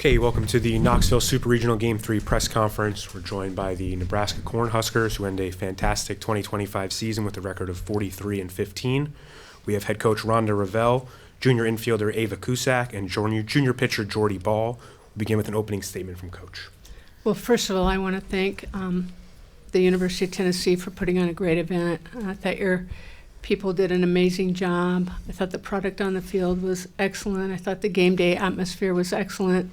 Okay, welcome to the Knoxville Super Regional Game 3 press conference. We're joined by the Nebraska Cornhuskers, who ended a fantastic 2025 season with a record of 43-15. We have head coach Rhonda Revelle, junior infielder Ava Kuszak, and junior pitcher Jordy Bahl. We'll begin with an opening statement from Coach. Well, first of all, I want to thank the University of Tennessee for putting on a great event. I thought your people did an amazing job. I thought the product on the field was excellent. I thought the game day atmosphere was excellent.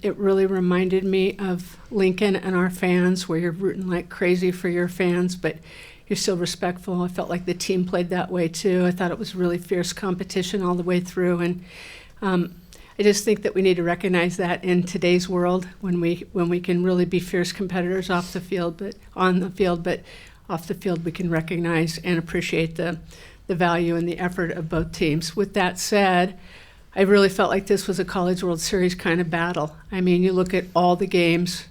It really reminded me of Lincoln and our fans, where you're rooting like crazy for your fans, but you're still respectful. I felt like the team played that way too. I thought it was really fierce competition all the way through, and I just think that we need to recognize that in today's world, when we can really be fierce competitors off the field, but on the field, but off the field we can recognize and appreciate the value and the effort of both teams. With that said, I really felt like this was a College World Series kind of battle. I mean, you look at all the games,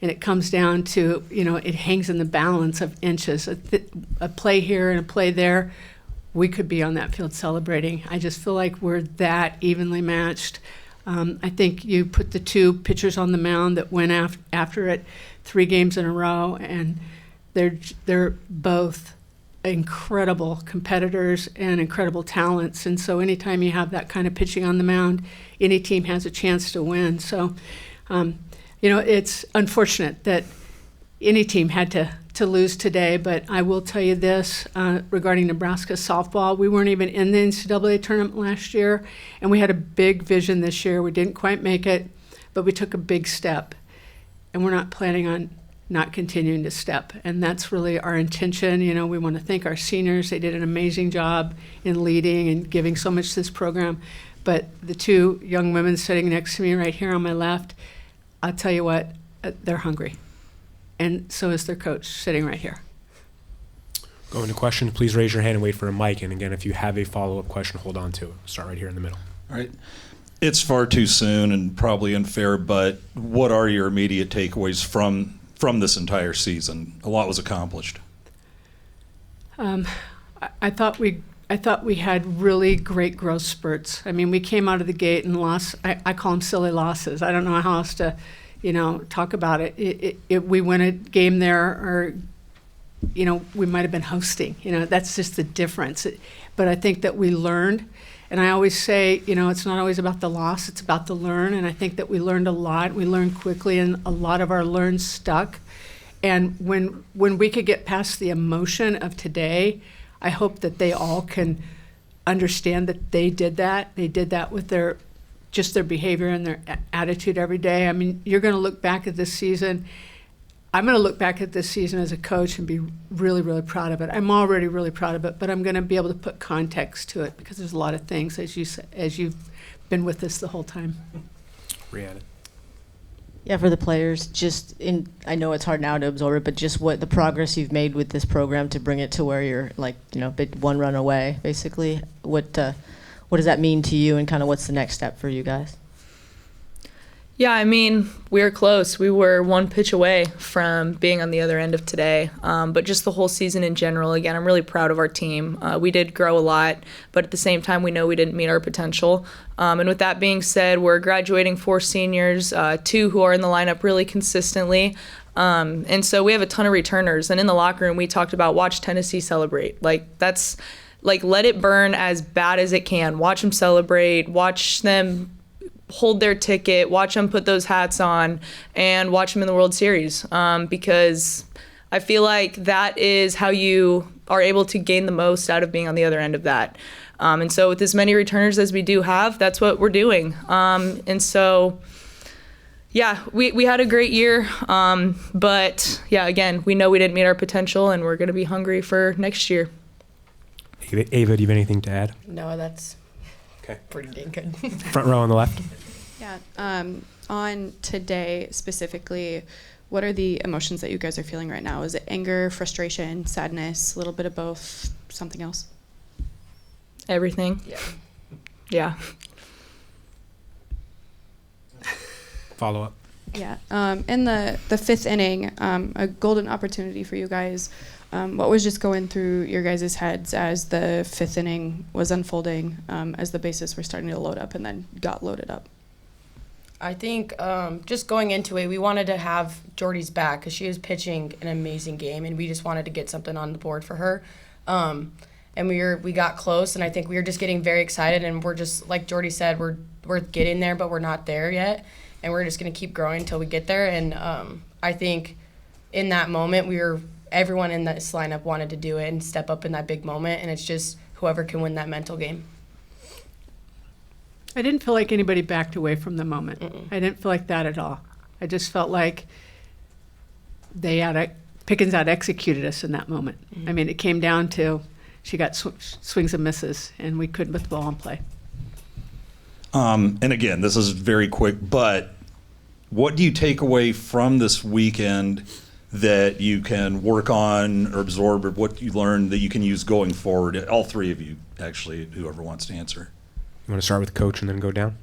and it comes down to, it hangs in the balance of inches. A play here and a play there, we could be on that field celebrating. I just feel like we're that evenly matched. I think you put the two pitchers on the mound that went after it 3 games in a row, and they're both incredible competitors and incredible talents. And so anytime you have that kind of pitching on the mound, any team has a chance to win. So, it's unfortunate that any team had to lose today, but I will tell you this regarding Nebraska softball. We weren't even in the NCAA tournament last year, and we had a big vision this year. We didn't quite make it, but we took a big step, and we're not planning on not continuing to step. And that's really our intention. We want to thank our seniors. They did an amazing job in leading and giving so much to this program. But the 2 young women sitting next to me right here on my left, I'll tell you what, they're hungry. And so is their coach sitting right here. Going to questions, please raise your hand and wait for a mic. And again, if you have a follow-up question, hold on to it. Start right here in the middle. All right. It's far too soon and probably unfair, but what are your immediate takeaways from this entire season? A lot was accomplished. I thought we had really great growth spurts. I mean, we came out of the gate and lost. I call them silly losses. I don't know how else to, talk about it. We win a game there, or, we might have been hosting. That's just the difference. But I think that we learned. And I always say, it's not always about the loss, it's about the learn. And I think that we learned a lot. We learned quickly, and a lot of our learns stuck. And when we could get past the emotion of today, I hope that they all can understand that they did that. They did that with their behavior and their attitude every day. I mean, you're going to look back at this season. I'm going to look back at this season as a coach and be really, really proud of it. I'm already really proud of it, but I'm going to be able to put context to it, because there's a lot of things, as you've been with us the whole time. Rhiannon. Yeah, for the players, I know it's hard now to absorb it, but just what the progress you've made with this program to bring it to where you're big 1 run away, basically. What does that mean to you, and kind of what's the next step for you guys? Yeah, I mean, we were close. We were 1 pitch away from being on the other end of today. But just the whole season in general, again, I'm really proud of our team. We did grow a lot, but at the same time, we know we didn't meet our potential. And with that being said, we're graduating 4 seniors, 2 who are in the lineup really consistently. And so we have a ton of returners. And in the locker room, we talked about watch Tennessee celebrate. Let it burn as bad as it can. Watch them celebrate. Watch them hold their ticket, watch them put those hats on, and watch them in the World Series, because I feel like that is how you are able to gain the most out of being on the other end of that. And so with as many returners as we do have, that's what we're doing. And so, yeah, we had a great year, but yeah, again, we know we didn't meet our potential, and we're going to be hungry for next year. Ava, do you have anything to add? No, that's okay. Pretty dang good. Front row on the left. Yeah. On today specifically, what are the emotions that you guys are feeling right now? Is it anger, frustration, sadness, a little bit of both, something else? Everything. Yeah. Follow up. Yeah. In the 5th inning, a golden opportunity for you guys. What was just going through your guys' heads as the 5th inning was unfolding, as the bases were starting to load up and then got loaded up? I think just going into it, we wanted to have Jordy's back because she was pitching an amazing game, and we just wanted to get something on the board for her. And we got close, and I think we were just getting very excited, and we're just, like Jordy said, we're getting there, but we're not there yet, and we're just going to keep growing until we get there. And I think in that moment, everyone in this lineup wanted to do it and step up in that big moment, and it's just whoever can win that mental game. I didn't feel like anybody backed away from the moment. Mm-mm. I didn't feel like that at all. I just felt like Pickens out-executed us in that moment. Mm-hmm. I mean, it came down to she got swings and misses, and we couldn't put the ball in play. And again, this is very quick, but what do you take away from this weekend that you can work on or absorb, or what you learned that you can use going forward? All three of you, actually, whoever wants to answer. You want to start with the coach and then go down?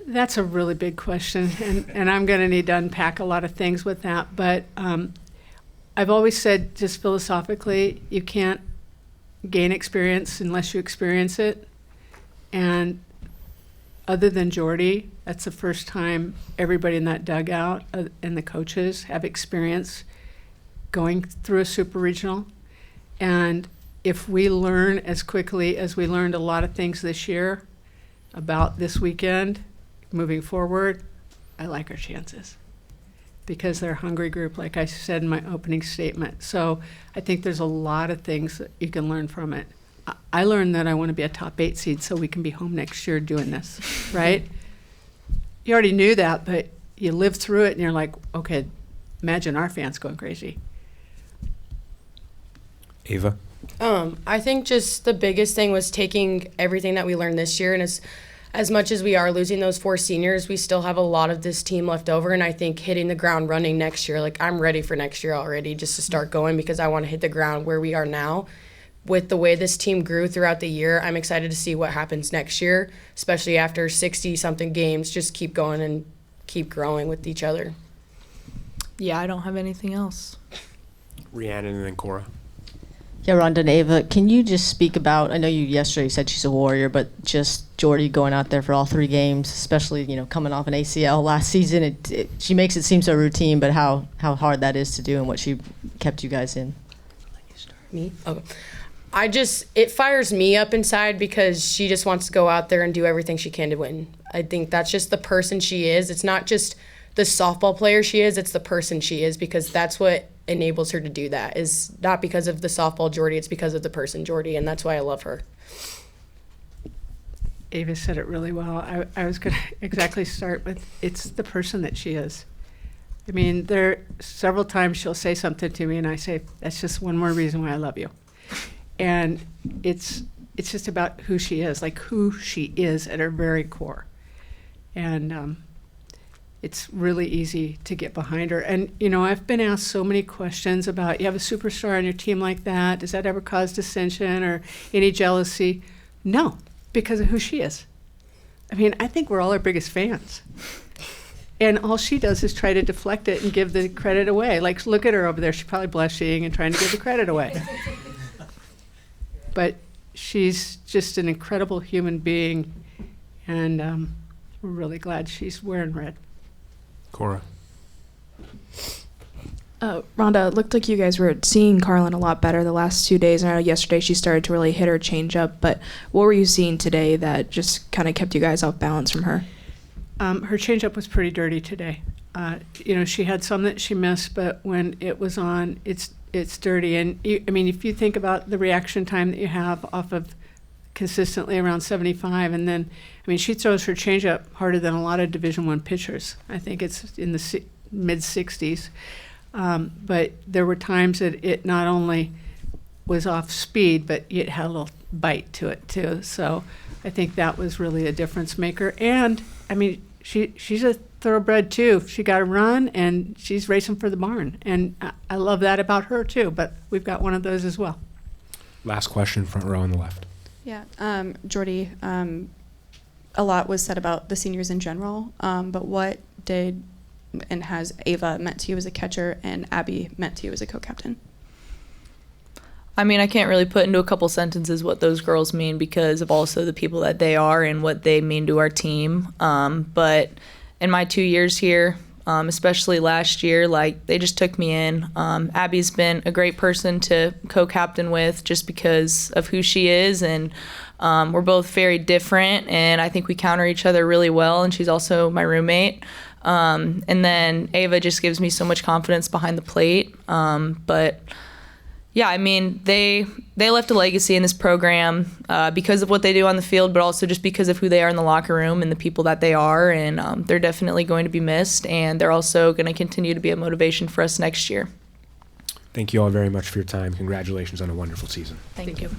That's a really big question, and I'm going to need to unpack a lot of things with that. But I've always said, just philosophically, you can't gain experience unless you experience it. And other than Jordy, that's the first time everybody in that dugout and the coaches have experience going through a super regional. And if we learn as quickly as we learned a lot of things this year about this weekend, moving forward, I like our chances because they're a hungry group, like I said in my opening statement. So I think there's a lot of things that you can learn from it. I learned that I want to be a top 8 seed so we can be home next year doing this, right? You already knew that, but you live through it and you're like, okay, imagine our fans going crazy. Ava? I think just the biggest thing was taking everything that we learned this year, and as much as we are losing those 4 seniors, we still have a lot of this team left over, and I think hitting the ground running next year, like I'm ready for next year already just to start going because I want to hit the ground where we are now. With the way this team grew throughout the year, I'm excited to see what happens next year, especially after 60-something games. Just keep going and keep growing with each other. Yeah, I don't have anything else. Rhiannon and then Cora. Yeah, Rhonda and Ava, can you just speak about, I know you yesterday said she's a warrior, but just Jordy going out there for all 3 games, especially, coming off an ACL last season, she makes it seem so routine, but how hard that is to do and what she kept you guys in. Me? Okay. It fires me up inside because she just wants to go out there and do everything she can to win. I think that's just the person she is. It's not just the softball player she is, it's the person she is, because that's what enables her to do that. Is not because of the softball Jordy, it's because of the person Jordy, and that's why I love her. Ava said it really well. I was going to exactly start with, it's the person that she is. I mean, there several times she'll say something to me and I say, that's just one more reason why I love you. And it's just about who she is, like who she is at her very core. And it's really easy to get behind her. And, I've been asked so many questions about, you have a superstar on your team like that, does that ever cause dissension or any jealousy? No, because of who she is. I mean, I think we're all her biggest fans. And all she does is try to deflect it and give the credit away. Like, look at her over there. She's probably blushing and trying to give the credit away. But she's just an incredible human being, and we're really glad she's wearing red. Cora? Rhonda, it looked like you guys were seeing Carlin a lot better the last 2 days. I know yesterday she started to really hit her changeup, but what were you seeing today that just kind of kept you guys off balance from her? Her changeup was pretty dirty today. She had some that she missed, but when it was on, it's dirty. And if you think about the reaction time that you have off of consistently around 75, and then, she throws her changeup harder than a lot of Division I pitchers. I think it's in the mid-60s. But there were times that it not only was off speed, but it had a little bite to it too. So I think that was really a difference maker. And she's a thoroughbred too. She got a run and she's racing for the barn. And I love that about her too, but we've got one of those as well. Last question, front row on the left. Yeah, Jordy, a lot was said about the seniors in general, but what did and has Ava meant to you as a catcher and Abby meant to you as a co-captain? I mean, I can't really put into a couple sentences what those girls mean because of also the people that they are and what they mean to our team. But in my 2 years here, especially last year, like, they just took me in. Abby's been a great person to co-captain with just because of who she is, and we're both very different, and I think we counter each other really well, and she's also my roommate. And then Ava just gives me so much confidence behind the plate. But yeah, I mean, they left a legacy in this program because of what they do on the field, but also just because of who they are in the locker room and the people that they are. And they're definitely going to be missed, and they're also going to continue to be a motivation for us next year. Thank you all very much for your time. Congratulations on a wonderful season. Thank you.